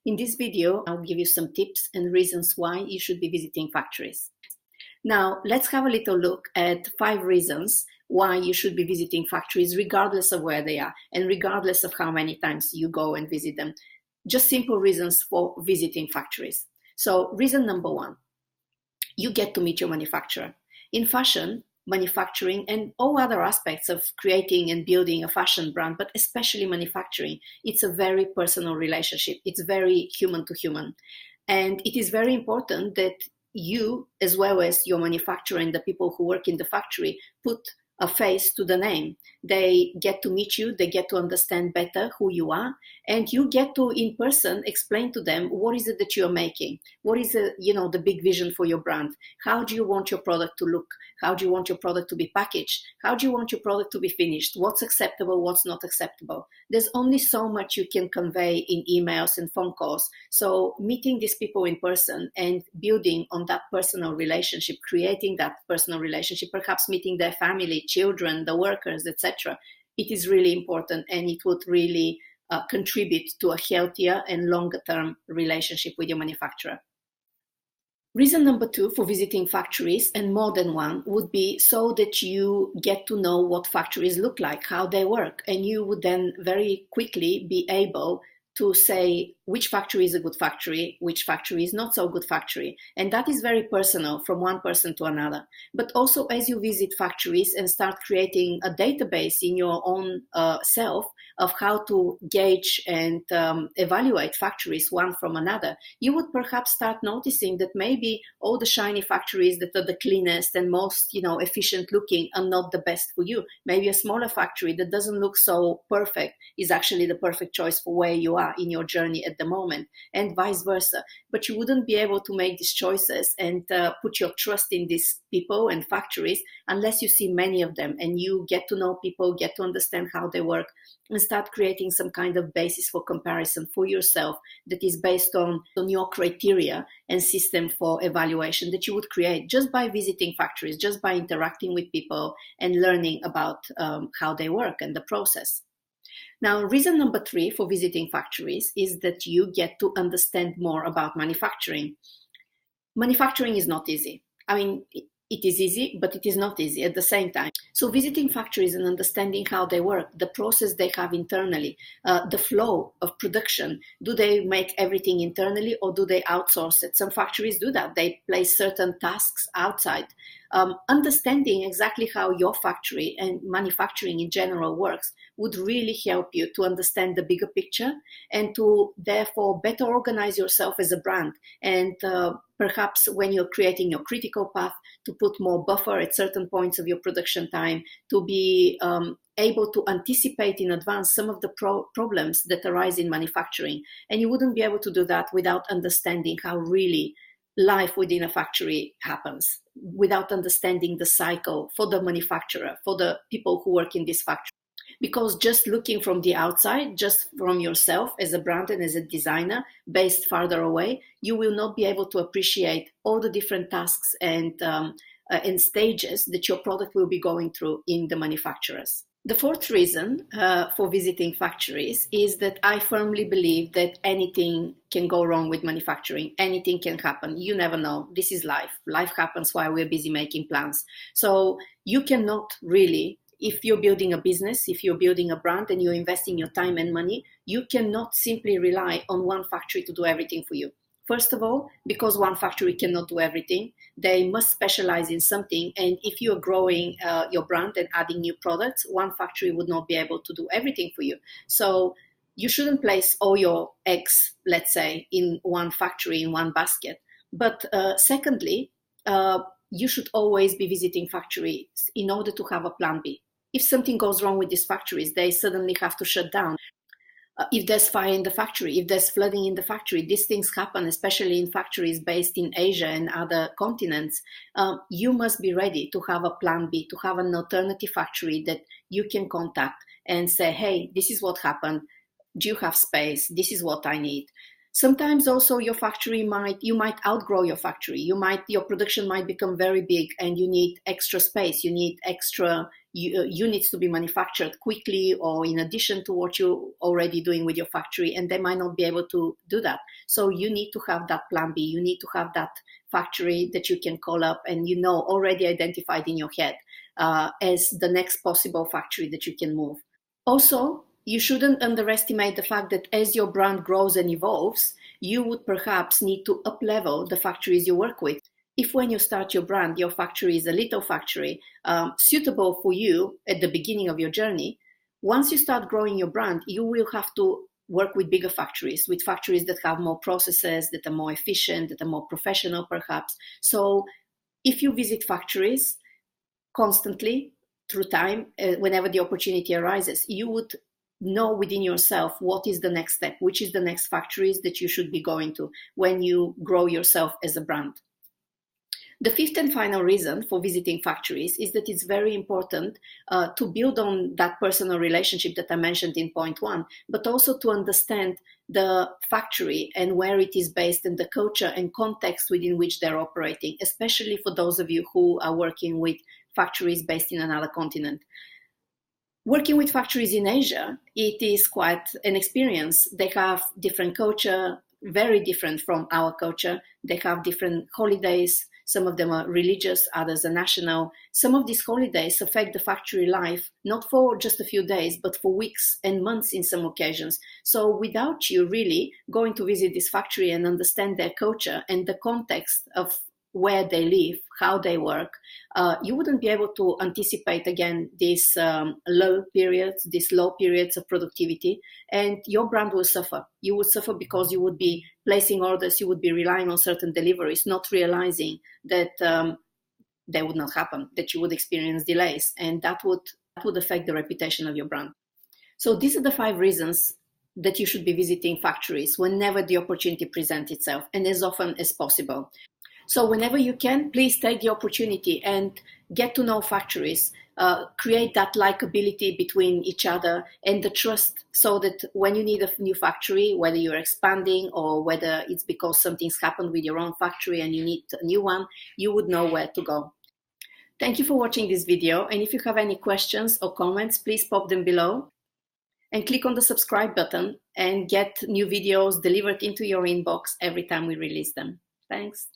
In this video, I'll give you some tips and reasons why you should be visiting factories. Now, let's have a little look at 5 reasons why you should be visiting factories regardless of where they are and regardless of how many times you go and visit them. Just simple reasons for visiting factories. So reason number 1, you get to meet your manufacturer. In fashion, manufacturing and all other aspects of creating and building a fashion brand, but especially manufacturing, it's a very personal relationship. It's very human to human. And it is very important that you, as well as your manufacturer and the people who work in the factory, put a face to the name. They get to meet you, they get to understand better who you are, and you get to, in person, explain to them what is it that you're making, what is the big vision for your brand, how do you want your product to look, how do you want your product to be packaged, how do you want your product to be finished, what's acceptable, what's not acceptable. There's only so much you can convey in emails and phone calls. So meeting these people in person and building on that personal relationship, creating that personal relationship, perhaps meeting their family, children, the workers, etc., it is really important, and it would really contribute to a healthier and longer term relationship with your manufacturer. Reason number 2 for visiting factories, and more than one, would be so that you get to know what factories look like, how they work, and you would then very quickly be able to say which factory is a good factory, which factory is not so good factory. And that is very personal from one person to another. But also as you visit factories and start creating a database in your own self of how to gauge and evaluate factories one from another, you would perhaps start noticing that maybe all the shiny factories that are the cleanest and most efficient looking are not the best for you. Maybe a smaller factory that doesn't look so perfect is actually the perfect choice for where you are in your journey at the moment, and vice versa. But you wouldn't be able to make these choices and put your trust in these people and factories unless you see many of them and you get to know people, get to understand how they work, and start creating some kind of basis for comparison for yourself that is based on your criteria and system for evaluation that you would create just by visiting factories, just by interacting with people and learning about how they work and the process. Now, reason number 3 for visiting factories is that you get to understand more about manufacturing. Manufacturing is not easy. I mean, it is easy, but it is not easy at the same time. So visiting factories and understanding how they work, the process they have internally, the flow of production, do they make everything internally or do they outsource it? Some factories do that. They place certain tasks outside. Understanding exactly how your factory and manufacturing in general works would really help you to understand the bigger picture and to therefore better organize yourself as a brand. And perhaps when you're creating your critical path, to put more buffer at certain points of your production time, to be able to anticipate in advance some of the problems that arise in manufacturing. And you wouldn't be able to do that without understanding how really life within a factory happens, without understanding the cycle for the manufacturer, for the people who work in this factory. Because just looking from the outside, just from yourself as a brand and as a designer based farther away, you will not be able to appreciate all the different tasks and stages that your product will be going through in the manufacturers. The 4th reason for visiting factories is that I firmly believe that anything can go wrong with manufacturing. Anything can happen. You never know. This is life. Life happens while we're busy making plans. So you cannot really, if you're building a business, if you're building a brand and you're investing your time and money, you cannot simply rely on one factory to do everything for you. First of all, because one factory cannot do everything, they must specialize in something. And if you're growing your brand and adding new products, one factory would not be able to do everything for you. So you shouldn't place all your eggs, let's say, in one factory, in one basket. But secondly, you should always be visiting factories in order to have a plan B. If something goes wrong with these factories, they suddenly have to shut down. If there's fire in the factory, if there's flooding in the factory, these things happen, especially in factories based in Asia and other continents. You must be ready to have a plan B, to have an alternative factory that you can contact and say, hey, this is what happened. Do you have space? This is what I need. Sometimes also your you might outgrow your factory. Your production might become very big and you need extra space. You need extra units to be manufactured quickly or in addition to what you're already doing with your factory, and they might not be able to do that. So you need to have that plan B. You need to have that factory that you can call up and already identified in your head as the next possible factory that you can move. Also, you shouldn't underestimate the fact that as your brand grows and evolves, you would perhaps need to up-level the factories you work with. If when you start your brand, your factory is a little factory suitable for you at the beginning of your journey, once you start growing your brand, you will have to work with bigger factories, with factories that have more processes, that are more efficient, that are more professional perhaps. So if you visit factories constantly through time, whenever the opportunity arises, you would know within yourself what is the next step, which is the next factories that you should be going to when you grow yourself as a brand. The fifth and final reason for visiting factories is that it's very important to build on that personal relationship that I mentioned in point 1, but also to understand the factory and where it is based and the culture and context within which they're operating, especially for those of you who are working with factories based in another continent. Working with factories in Asia, it is quite an experience. They have different culture, very different from our culture. They have different holidays. Some of them are religious, others are national. Some of these holidays affect the factory life, not for just a few days, but for weeks and months in some occasions. So without you really going to visit this factory and understand their culture and the context of where they live, how they work, you wouldn't be able to anticipate, again, these low periods of productivity, and your brand will suffer. You would suffer because you would be placing orders, you would be relying on certain deliveries, not realizing that they would not happen, that you would experience delays, and that would affect the reputation of your brand. So these are the 5 reasons that you should be visiting factories whenever the opportunity presents itself, and as often as possible. So whenever you can, please take the opportunity and get to know factories, create that likability between each other and the trust, so that when you need a new factory, whether you're expanding or whether it's because something's happened with your own factory and you need a new one, you would know where to go. Thank you for watching this video, and if you have any questions or comments, please pop them below and click on the subscribe button and get new videos delivered into your inbox every time we release them. Thanks.